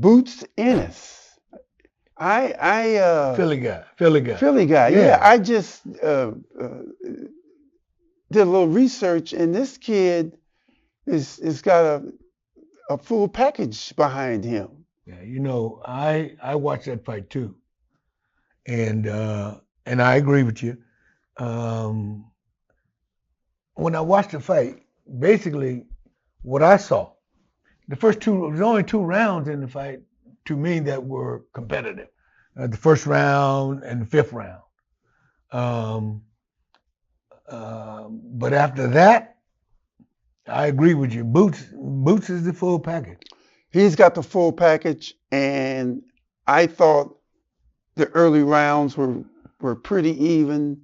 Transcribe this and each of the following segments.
Boots Ennis. Philly guy. Philly guy. Yeah, I just did a little research, and this kid is got a full package behind him. Yeah, I watched that fight too, and I agree with you. When I watched the fight, basically what I saw, there's only 2 rounds in the fight to me that were competitive. The first round and the fifth round. But after that, I agree with you. Boots is the full package. He's got the full package, and I thought the early rounds were pretty even.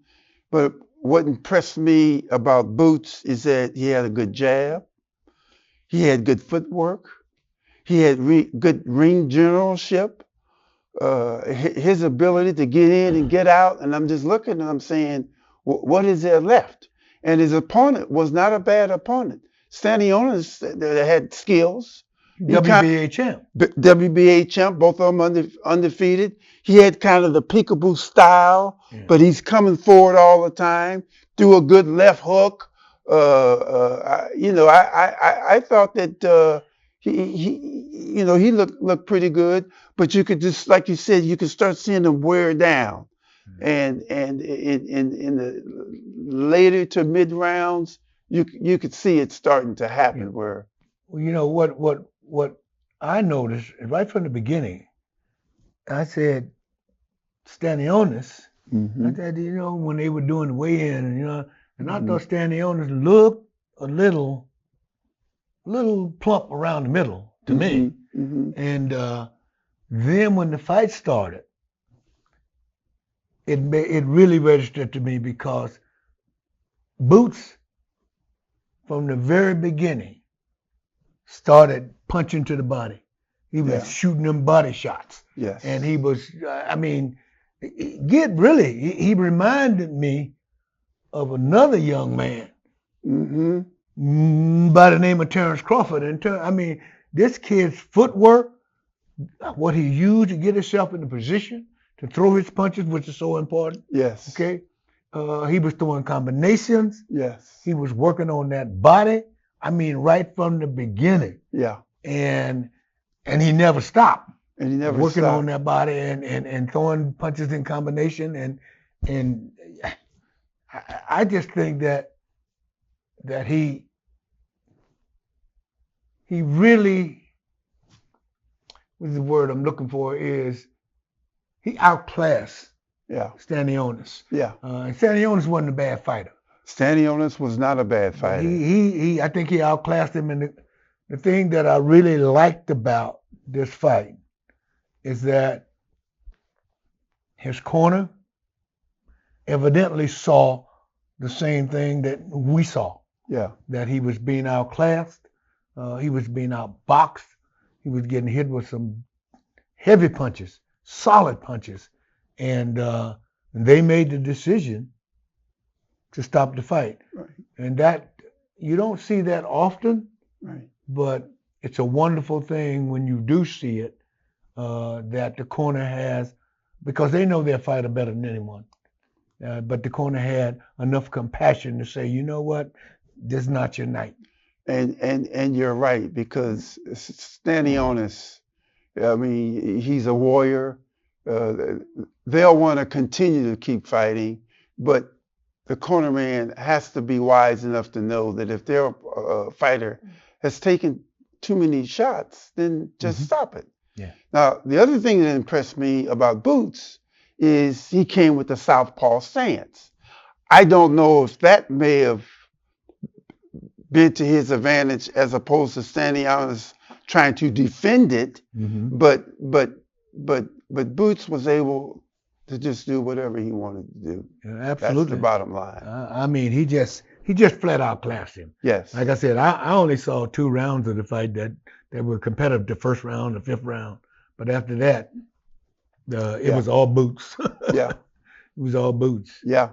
But what impressed me about Boots is that he had a good jab. He had good footwork. He had good ring generalship. His ability to get in and get out. And I'm just looking and I'm saying, what is there left? And his opponent was not a bad opponent. Stanionis that had skills. WBA champ. WBA champ, both of them undefeated. He had kind of the peekaboo style, but he's coming forward all the time. Threw a good left hook. I thought that he looked pretty good. But you could just, like you said, you could start seeing him wear down, and in the later to mid rounds, you could see it starting to happen. Where what I noticed right from the beginning, I said Stanionis. I said, when they were doing the weigh-in, and I thought Stanionis looked a little plump around the middle to me. And then when the fight started, it really registered to me because Boots, from the very beginning, started punching to the body. He was shooting them body shots. Yes. And he was, he reminded me of another young man by the name of Terrence Crawford. And this kid's footwork, what he used to get himself in a position to throw his punches, which is so important. Yes. Okay. He was throwing combinations. Yes. He was working on that body. Right from the beginning. Yeah. And he never stopped. And he never working stopped. on that body and throwing punches in combination and I just think that he really, what's the word I'm looking for, is he outclassed Stanionis. Yeah. And Stanionis wasn't a bad fighter. Stanionis was not a bad fighter. I think he outclassed him. And the thing that I really liked about this fight is that his corner evidently saw the same thing that we saw. Yeah. That he was being outclassed. He was being outboxed. He was getting hit with some heavy punches, solid punches. And they made the decision to stop the fight. Right. And that, you don't see that often, right, but it's a wonderful thing when you do see it, that the corner has, because they know their fighter better than anyone. But the corner had enough compassion to say, you know what, this is not your night. And you're right, because Stanionis, he's a warrior. They'll want to continue to keep fighting, but the cornerman has to be wise enough to know that if their fighter has taken too many shots, then just stop it. Yeah. Now, the other thing that impressed me about Boots is he came with the southpaw stance. I don't know if that may have been to his advantage as opposed to Stanionis trying to defend it, but Boots was able to just do whatever he wanted to do. Yeah, absolutely. That's the bottom line. He just flat out classed him. Yes. Like I said, I only saw 2 rounds of the fight that were competitive, the first round, the fifth round. But after that, it was all Boots. Yeah. It was all Boots. Yeah.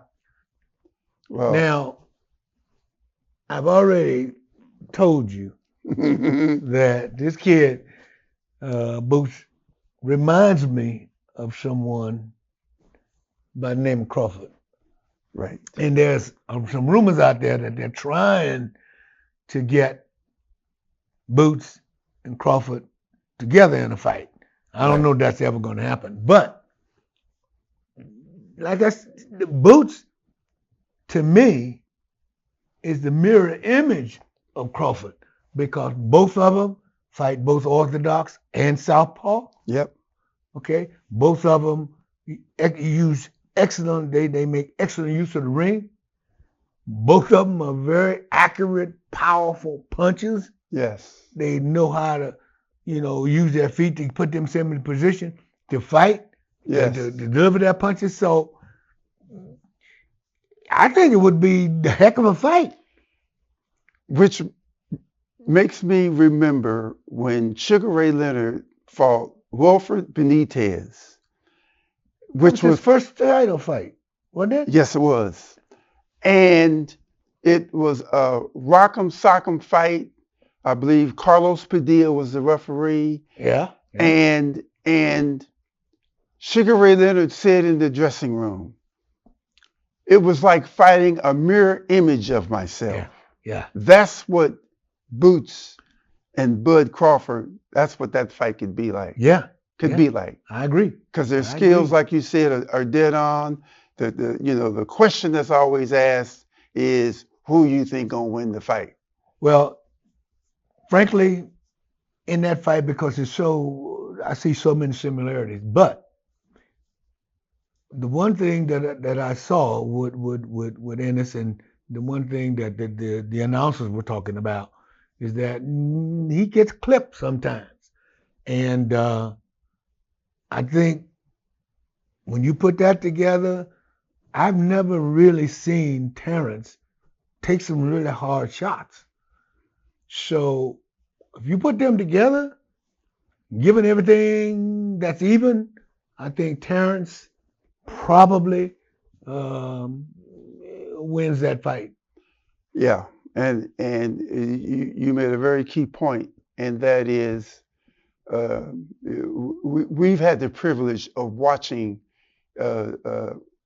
Well. Now, I've already told you that this kid, Boots reminds me of someone by the name of Crawford. Right. And there's some rumors out there that they're trying to get Boots and Crawford together in a fight. I don't know if that's ever going to happen. But, like I said, Boots, to me, is the mirror image of Crawford because both of them fight both Orthodox and Southpaw. Yep. Okay? Both of them use excellent, they make excellent use of the ring. Both of them are very accurate, powerful punches. Yes. They know how to, use their feet to put themselves in position to fight, Yes. to deliver their punches. So I think it would be the heck of a fight. Which makes me remember when Sugar Ray Leonard fought Wilfred Benitez, which was his first title fight, wasn't it? Yes, it was. And it was a rock'em sock'em fight. I believe Carlos Padilla was the referee. Yeah. And Sugar Ray Leonard said in the dressing room, it was like fighting a mirror image of myself. Yeah. That's what Boots and Bud Crawford, that's what that fight could be like. Yeah. Could be like. I agree. Because their skills, like you said, are dead on. The question that's always asked is who you think gonna win the fight? Well, frankly, in that fight, because I see so many similarities. But the one thing that I saw with Ennis, and the one thing that the announcers were talking about is that he gets clipped sometimes. And I think when you put that together, I've never really seen Terrence take some really hard shots. So if you put them together, given everything that's even, I think Terrence probably wins that fight. Yeah, and you made a very key point, and that is we've had the privilege of watching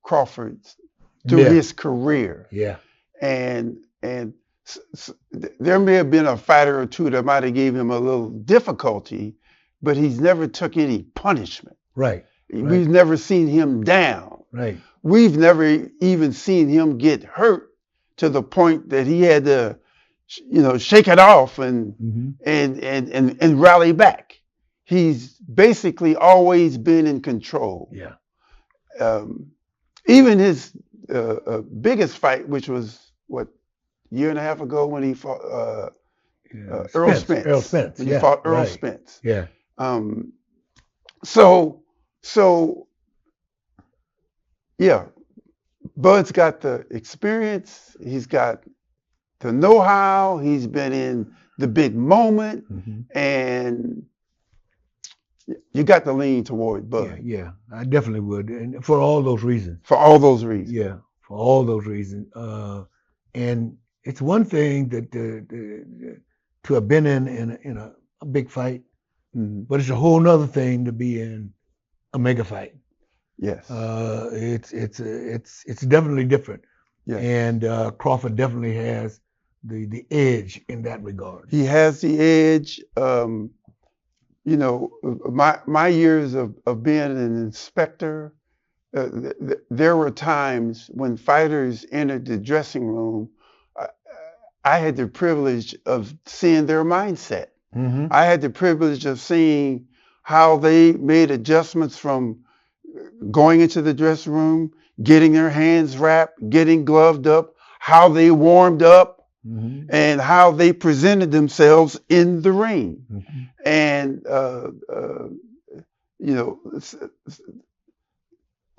Crawford through his career. Yeah. And there may have been a fighter or two that might have gave him a little difficulty, but he's never took any punishment. Right. We've never seen him down. Right. We've never even seen him get hurt to the point that he had to, shake it off and rally back. He's basically always been in control. Yeah. Even his biggest fight, which was year and a half ago when he fought Earl Spence. Earl Spence. When he fought Earl Spence. Yeah. So yeah, Bud's got the experience. He's got the know-how. He's been in the big moment, and you got to lean toward Bud. Yeah, I definitely would, and for all those reasons. For all those reasons. Yeah, for all those reasons. And it's one thing that to have been in a big fight, but it's a whole nother thing to be in a mega fight. Yes. It's definitely different. Yes. And Crawford definitely has the edge in that regard. He has the edge. My years of being an inspector, there were times when fighters entered the dressing room, I had the privilege of seeing their mindset. I had the privilege of seeing how they made adjustments from going into the dressing room, getting their hands wrapped, getting gloved up, how they warmed up, and how they presented themselves in the ring. And,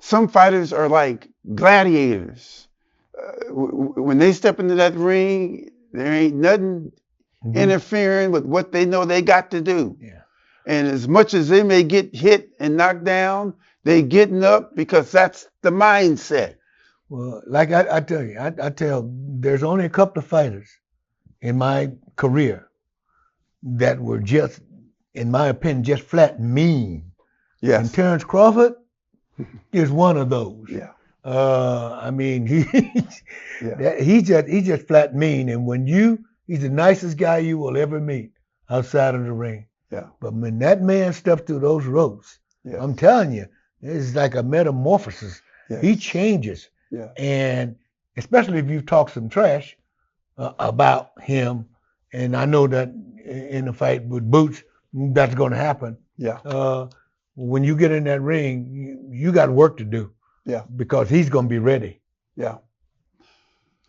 some fighters are like gladiators. When they step into that ring, there ain't nothing interfering with what they know they got to do. Yeah. And as much as they may get hit and knocked down, they getting up because that's the mindset. Well, like I tell you, there's only a couple of fighters in my career that were just in my opinion, just flat mean. Yes. And Terrence Crawford is one of those. Yeah. I mean, Yeah. he's just flat mean. And he's the nicest guy you will ever meet outside of the ring. Yeah. But when that man steps through those ropes, Yeah. I'm telling you, it's like a metamorphosis. Yes. He changes. Yeah. And especially if you talk some trash about him, and I know that in the fight with Boots, that's going to happen. Yeah. When you get in that ring, you got work to do. Yeah. Because he's going to be ready. Yeah.